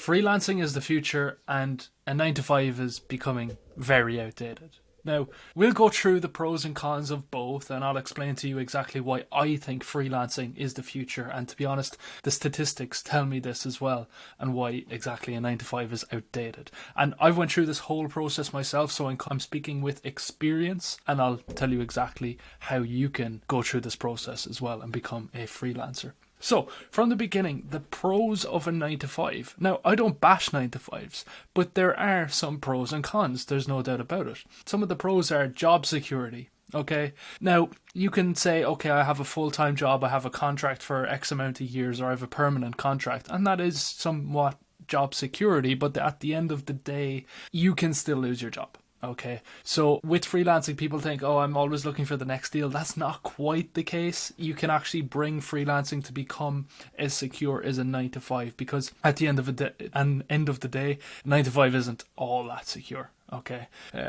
freelancing is the future and a 9 to 5 is becoming very outdated. Now, we'll go through the pros and cons of both, and I'll explain to you exactly why I think freelancing is the future. And to be honest, the statistics tell me this as well, and why exactly a 9 to 5 is outdated. And I've went through this whole process myself, so I'm speaking with experience, and I'll tell you exactly how you can go through this process as well and become a freelancer. So, from the beginning, the pros of a 9 to 5. Now, I don't bash 9 to 5s, but there are some pros and cons, there's no doubt about it. Some of the pros are job security, okay? Now, you can say, okay, I have a full-time job, I have a contract for X amount of years, or I have a permanent contract, and that is somewhat job security, but at the end of the day, you can still lose your job. Okay, so with freelancing, people think, oh, I'm always looking for the next deal. That's not quite the case. You can actually bring freelancing to become as secure as a 9 to 5, because at the end of the day, 9 to 5 isn't all that secure. Okay,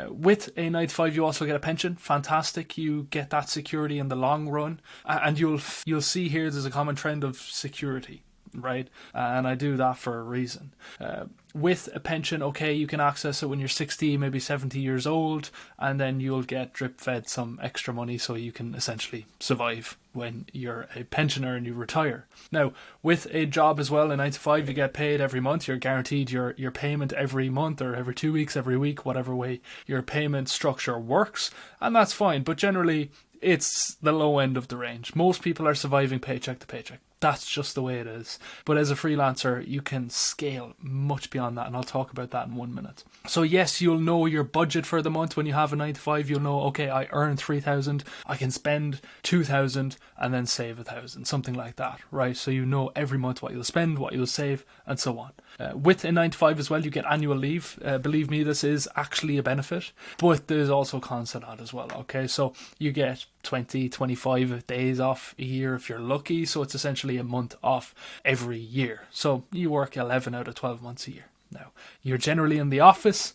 with a 9 to 5, you also get a pension. Fantastic, you get that security in the long run, and you'll see here there's a common trend of security. Right, and I do that for a reason. With a pension, okay, you can access it when you're 60, maybe 70 years old, and then you'll get drip fed some extra money so you can essentially survive when you're a pensioner and you retire. Now, with a job as well, a 9 to 5, you get paid every month. You're guaranteed your payment every month, or every 2 weeks, every week, whatever way your payment structure works, and that's fine. But generally, it's the low end of the range. Most people are surviving paycheck to paycheck. That's just the way it is. But as a freelancer, you can scale much beyond that, and I'll talk about that in 1 minute. So yes, you'll know your budget for the month when you have a 9 to 5. You'll know, okay, I earn 3,000, I can spend 2,000 and then save 1,000, something like that, right? So you know every month what you'll spend, what you'll save, and so on. With a 9 to 5 as well, you get annual leave. Believe me, this is actually a benefit, but there's also cons to that as well, okay? So you get 20, 25 days off a year if you're lucky, so it's essentially a month off every year. So you work 11 out of 12 months a year. Now, you're generally in the office.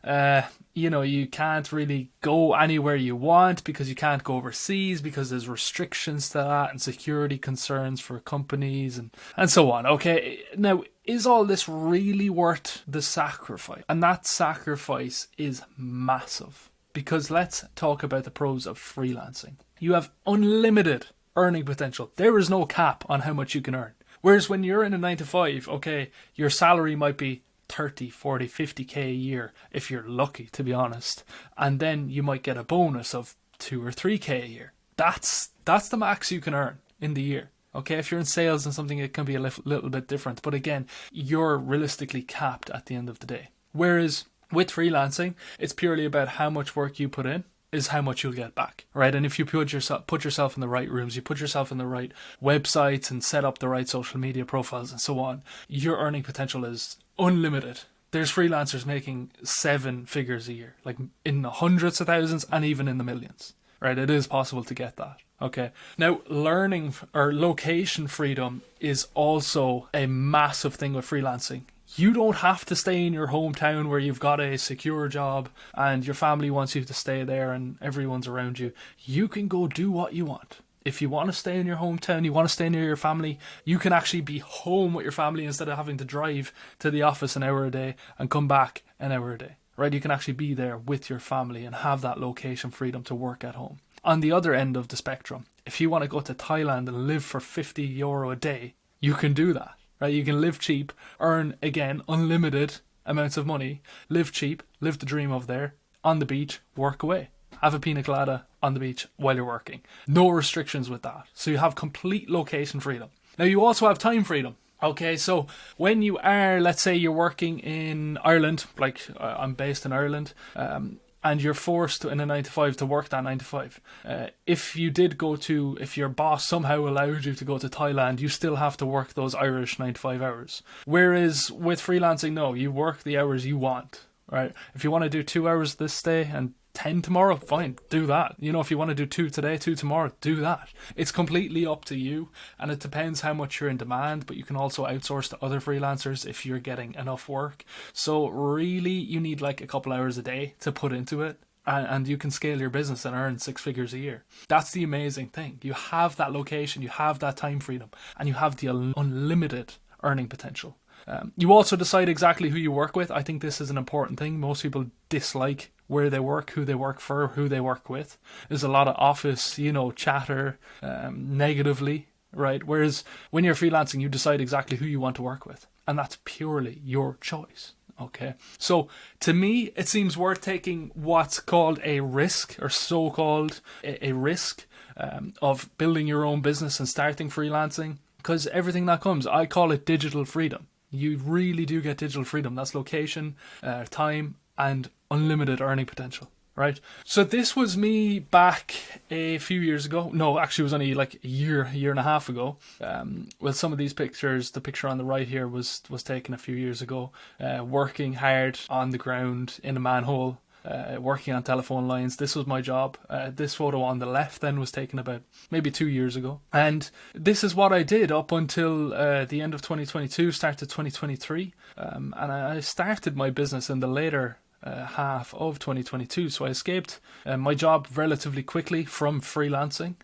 You can't really go anywhere you want because you can't go overseas because there's restrictions to that and security concerns for companies and so on. Okay, now, is all this really worth the sacrifice? And that sacrifice is massive. Because let's talk about the pros of freelancing. You have unlimited earning potential. There is no cap on how much you can earn. Whereas when you're in a 9 to 5, okay, your salary might be 30, 40, 50k a year if you're lucky, to be honest. And then you might get a bonus of 2 or 3k a year. That's the max you can earn in the year. Okay, if you're in sales and something, it can be a little bit different. But again, you're realistically capped at the end of the day. Whereas with freelancing, it's purely about how much work you put in is how much you'll get back, right? And if you put yourself in the right rooms, you put yourself in the right websites and set up the right social media profiles and so on, your earning potential is unlimited. There's freelancers making 7 figures a year, like in the hundreds of thousands and even in the millions, right? It is possible to get that. Okay. Now, learning or location freedom is also a massive thing with freelancing. You don't have to stay in your hometown where you've got a secure job and your family wants you to stay there and everyone's around you. You can go do what you want. If you want to stay in your hometown, you want to stay near your family, you can actually be home with your family instead of having to drive to the office an hour a day and come back an hour a day, right? You can actually be there with your family and have that location freedom to work at home. On the other end of the spectrum, if you want to go to Thailand and live for €50 a day, you can do that. Right, you can live cheap, earn, again, unlimited amounts of money, live cheap, live the dream of there, on the beach, work away. Have a pina colada on the beach while you're working. No restrictions with that. So you have complete location freedom. Now you also have time freedom. Okay, so when you are, let's say you're working in Ireland, like I'm based in Ireland, and you're forced in a 9 to 5 to work that 9 to 5. If your boss somehow allowed you to go to Thailand, you still have to work those Irish 9 to 5 hours. Whereas with freelancing, no, you work the hours you want, right? If you want to do 2 hours this day and 10 tomorrow, fine, do that. If you want to do 2 today, 2 tomorrow, do that. It's completely up to you, and it depends how much you're in demand, but you can also outsource to other freelancers if you're getting enough work. So really, you need like a couple hours a day to put into it, and you can scale your business and earn 6 figures a year. That's the amazing thing. You have that location, you have that time freedom, and you have the unlimited earning potential. You also decide exactly who you work with. I think this is an important thing. Most people dislike where they work, who they work for, who they work with. There's a lot of office, chatter negatively, right? Whereas when you're freelancing, you decide exactly who you want to work with. And that's purely your choice. Okay. So to me, it seems worth taking what's called a risk, or so-called a risk of building your own business and starting freelancing. Because everything that comes, I call it digital freedom. You really do get digital freedom. That's location, time, and unlimited earning potential, right? So this was me back a few years ago. No, actually it was only like a year and a half ago. Well, some of these pictures, the picture on the right here was taken a few years ago, working hard on the ground in a manhole, working on telephone lines. This was my job. This photo on the left then was taken about maybe 2 years ago. And this is what I did up until the end of 2022, started 2023. And I started my business in the later half of 2022. So I escaped my job relatively quickly from freelancing.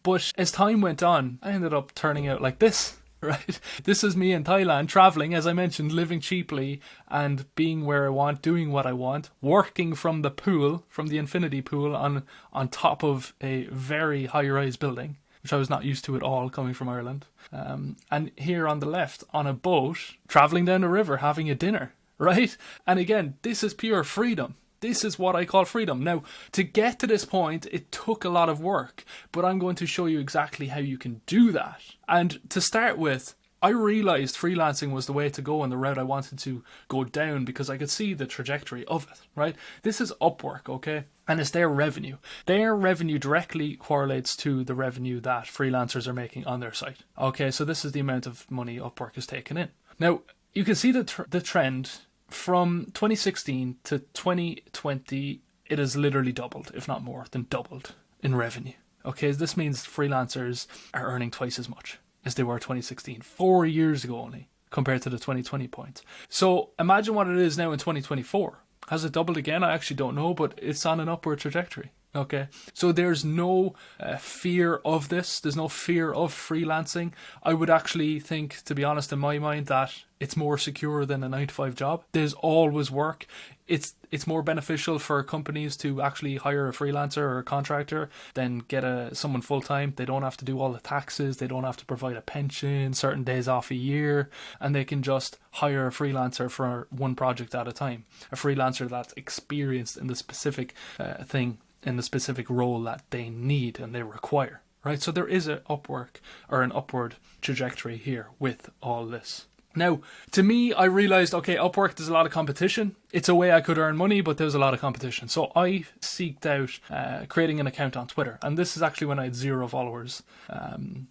But as time went on, I ended up turning out like this. Right, this is me in Thailand, traveling, as I mentioned, living cheaply and being where I want, doing what I want, working from the pool, from the infinity pool on top of a very high-rise building, which I was not used to at all coming from Ireland. And here on the left, on a boat, traveling down the river, having a dinner, right? And again, this is pure freedom. This is what I call freedom. Now, to get to this point, it took a lot of work, but I'm going to show you exactly how you can do that. And to start with, I realized freelancing was the way to go and the route I wanted to go down because I could see the trajectory of it, right? This is Upwork, okay? And it's their revenue. Their revenue directly correlates to the revenue that freelancers are making on their site. Okay, so this is the amount of money Upwork is taking in. Now, you can see the trend. From 2016 to 2020, it has literally doubled, if not more than doubled, in revenue. Okay, this means freelancers are earning twice as much as they were 2016, 4 years ago only, compared to the 2020 point. So imagine what it is now in 2024. Has it doubled again? I actually don't know, but it's on an upward trajectory. Okay, so there's no fear of this. There's no fear of freelancing. I would actually think, to be honest, in my mind, that it's more secure than a 9-to-5 job. There's always work. It's more beneficial for companies to actually hire a freelancer or a contractor than get someone full-time. They don't have to do all the taxes. They don't have to provide a pension, certain days off a year, and they can just hire a freelancer for one project at a time. A freelancer that's experienced in the specific thing, in the specific role that they need and they require, right? So there is an upward trajectory here with all this. Now, to me, I realized, okay, Upwork, there's a lot of competition. It's a way I could earn money, but there's a lot of competition. So I seeked out creating an account on Twitter. And this is actually when I had 0 followers,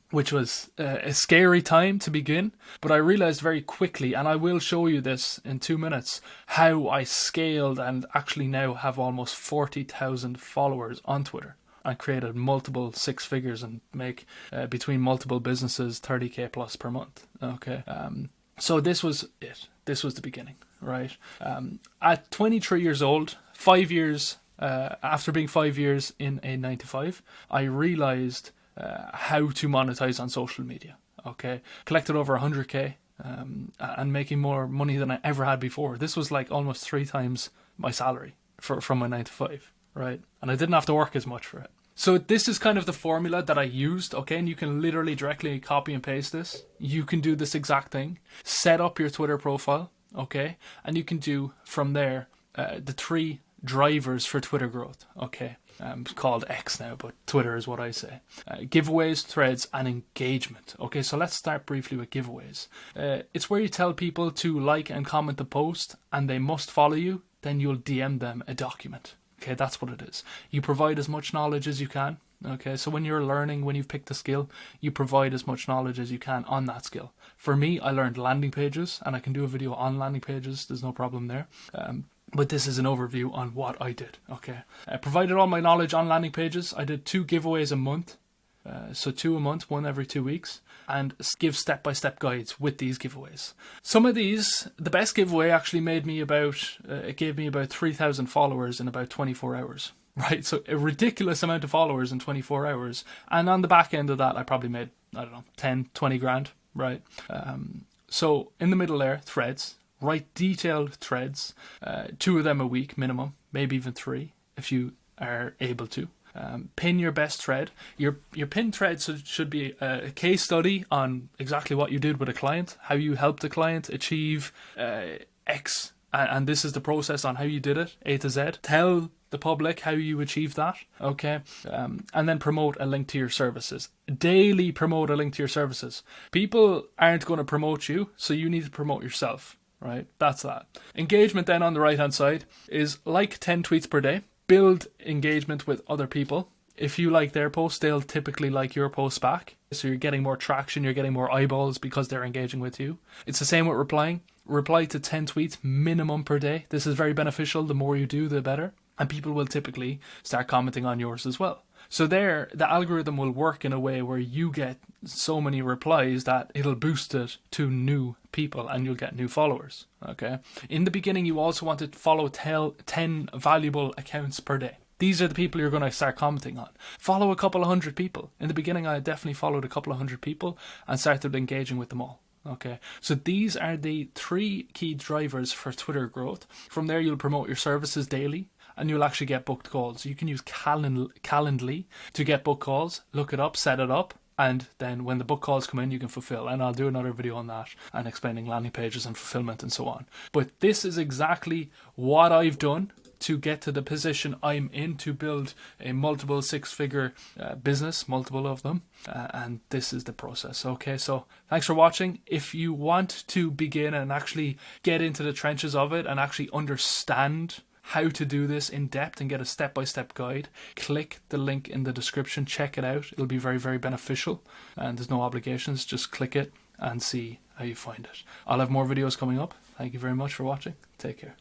which was a scary time to begin. But I realized very quickly, and I will show you this in 2 minutes, how I scaled and actually now have almost 40,000 followers on Twitter. I created multiple 6 figures and make between multiple businesses 30k plus per month. Okay. So this was it. This was the beginning, right? At 23 years old, 5 years after being 5 years in a 9-to-5, I realized how to monetize on social media. Okay, collected over 100k and making more money than I ever had before. This was like almost 3 times my salary from my 9-to-5, right? And I didn't have to work as much for it. So this is kind of the formula that I used, okay? And you can literally directly copy and paste this. You can do this exact thing. Set up your Twitter profile, okay? And you can do from there the 3 drivers for Twitter growth, okay? It's called X now, but Twitter is what I say. Giveaways, threads, and engagement. Okay, so let's start briefly with giveaways. It's where you tell people to like and comment the post, and they must follow you. Then you'll DM them a document. Okay, that's what it is. You provide as much knowledge as you can. Okay, so when you're learning, when you've picked a skill, you provide as much knowledge as you can on that skill. For me, I learned landing pages, and I can do a video on landing pages. There's no problem there. But this is an overview on what I did. Okay, I provided all my knowledge on landing pages. I did 2 giveaways a month. So 2 a month, 1 every 2 weeks, and give step-by-step guides with these giveaways. Some of these, the best giveaway actually gave me about 3,000 followers in about 24 hours, right? So a ridiculous amount of followers in 24 hours. And on the back end of that, I probably made, 10, 20 grand, right? So in the middle there, threads. Write detailed threads, 2 of them a week minimum, maybe even 3 if you are able to. Pin your best thread. Your pin thread should be a case study on exactly what you did with a client, how you helped the client achieve X, and this is the process on how you did it, A to Z. Tell the public how you achieved that, okay? And then promote a link to your services. Daily promote a link to your services. People aren't going to promote you, so you need to promote yourself, right? That's that. Engagement then on the right hand side is like 10 tweets per day. Build engagement with other people. If you like their post, they'll typically like your post back. So you're getting more traction, you're getting more eyeballs because they're engaging with you. It's the same with replying. Reply to 10 tweets minimum per day. This is very beneficial. The more you do, the better. And people will typically start commenting on yours as well. So there, the algorithm will work in a way where you get so many replies that it'll boost it to new people and you'll get new followers, okay? In the beginning, you also want to follow 10 valuable accounts per day. These are the people you're going to start commenting on. Follow a couple of hundred people. In the beginning, I definitely followed a couple of hundred people and started engaging with them all. Okay, so these are the 3 key drivers for Twitter growth. From there, you'll promote your services daily and you'll actually get booked calls. You can use Calendly to get book calls. Look it up, set it up, and then when the book calls come in, you can fulfill. And I'll do another video on that and explaining landing pages and fulfillment and so on. But this is exactly what I've done to get to the position I'm in to build a multiple 6-figure business, multiple of them. And this is the process. Okay, so thanks for watching. If you want to begin and actually get into the trenches of it and actually understand how to do this in depth and get a step-by-step guide, click the link in the description. Check it out. It'll be very, very beneficial. And there's no obligations. Just click it and see how you find it. I'll have more videos coming up. Thank you very much for watching. Take care.